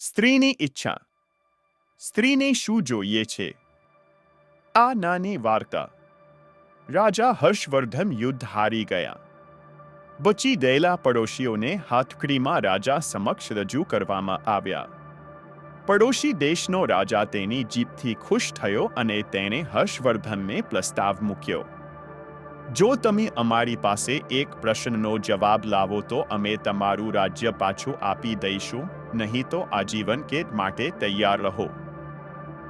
સ્ત્રીની ઈચ્છા. સ્ત્રીને શું જોઈએ છે? આ નાની વાર્તા. રાજા હર્ષવર્ધન યુદ્ધ હારી ગયા. બચી ગયેલા પડોશીઓને હાથકડીમાં રાજા સમક્ષ રજૂ કરવામાં આવ્યા. પડોશી દેશનો રાજા તેની જીતથી ખુશ થયો અને તેણે હર્ષવર્ધનને પ્રસ્તાવ મૂક્યો. જો તમે અમારી પાસે એક પ્રશ્નનો જવાબ લાવો તો અમે તમારું રાજ્ય પાછું આપી દઈશું, નહીં તો આજીવન કેદ માટે તૈયાર રહો.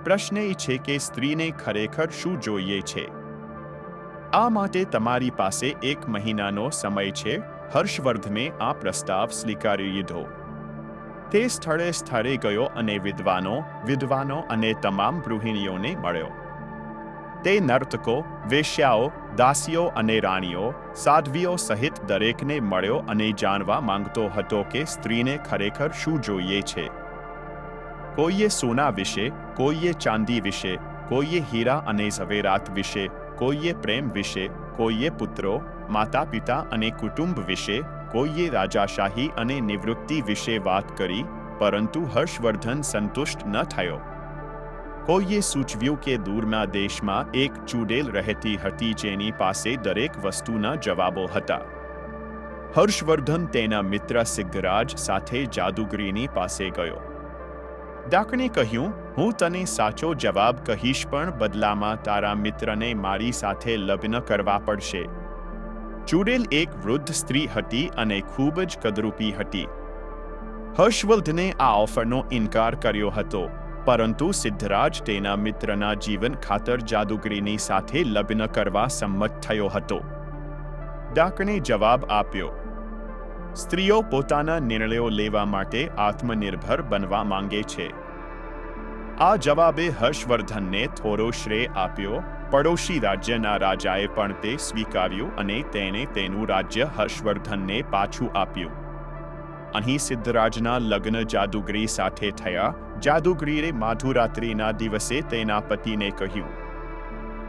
પ્રશ્ન એ છે કે સ્ત્રીને ખરેખર શું જોઈએ છે? આ માટે તમારી પાસે 1 મહિનાનો સમય છે. હર્ષવર્ધને આ પ્રસ્તાવ સ્વીકારી લીધો. તે સ્થળે ગયો અને વિદ્વાનો અને તમામ ગૃહિણીઓને મળ્યો. તે નર્તકો, વેશ્યાઓ, દાસીઓ અને રાણીઓ, સાધ્વીઓ સહિત દરેકને મળ્યો અને જાણવા માંગતો હતો કે સ્ત્રીને ખરેખર શું જોઈએ છે. કોઈએ સોના વિશે, કોઈએ ચાંદી વિશે, કોઈએ હીરા અને ઝવેરાત વિશે, કોઈએ પ્રેમ વિશે, કોઈએ પુત્રો, માતા-પિતા અને કુટુંબ વિશે, કોઈએ રાજાશાહી અને નિવૃત્તિ વિશે વાત કરી, પરંતુ હર્ષવર્ધન સંતુષ્ટ ન થયો. કોઈએ સૂચવ્યું કે દૂરના દેશમાં એક ચૂડેલ રહેતી હતી જેની પાસે દરેક વસ્તુના જવાબો હતા. હર્ષવર્ધન તેના મિત્ર સિદ્ધરાજ સાથે જાદુગરીની પાસે ગયો. ડાકણે કહ્યું, હું તને સાચો જવાબ કહીશ, પણ બદલામાં તારા મિત્રને મારી સાથે લગ્ન કરવા પડશે. ચૂડેલ એક વૃદ્ધ સ્ત્રી હતી અને ખૂબ જ કદરૂપી હતી. હર્ષવર્ધને આ ઓફરનો ઇનકાર કર્યો હતો, પરંતુ સિદ્ધરાજ તેના મિત્રના જીવન ખાતર જાદુગરીની સાથે લગ્ન કરવા સંમત થયો હતો. ડાકણે જવાબ આપ્યો, સ્ત્રીઓ પોતાના નિર્ણયો લેવા માટે આત્મનિર્ભર બનવા માંગે છે. આ જવાબે હર્ષવર્ધનને થોડો શ્રેય આપ્યો. પડોશી રાજ્યના રાજાએ પણ તે સ્વીકાર્યું અને તેણે તેનું રાજ્ય હર્ષવર્ધનને પાછું આપ્યું. અહીં સિદ્ધરાજના લગ્ન જાદુગરી સાથે થયા. જાદુગરીએ મધુરાત્રિના દિવસે તેના પતિને કહ્યું,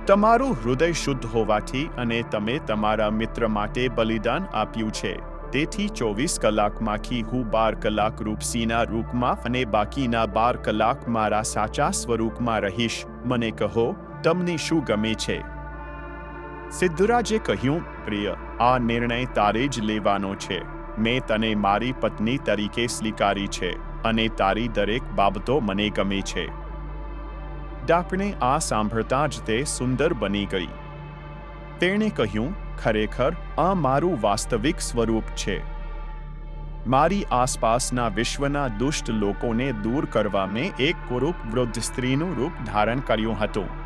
તમારું હૃદય શુદ્ધ હોવાથી અને તમે તમારા મિત્ર માટે બલિદાન આપ્યું છે, તેથી 24 કલાકમાંથી હું 12 કલાક રૂપસીના રૂપમાં અને બાકીના 12 કલાક મારા સાચા સ્વરૂપમાં રહીશ. મને કહો, તમને શું ગમે છે? સિદ્ધરાજે કહ્યું, પ્રિય, આ નિર્ણય તારે જ લેવાનો છે. મેં તને મારી પત્ની તરીકે સ્વીકારી છે અને તારી દરેક બાબતો મને ગમે છે. ડાકણે આ સાંભળતા જ તે સુંદર બની ગઈ. તેણે કહ્યું, ખરેખર આ મારું વાસ્તવિક સ્વરૂપ છે. મારી આસપાસના વિશ્વના દુષ્ટ લોકોને દૂર કરવા મેં એક કુરૂપ વૃદ્ધ સ્ત્રીનું રૂપ ધારણ કર્યું હતું.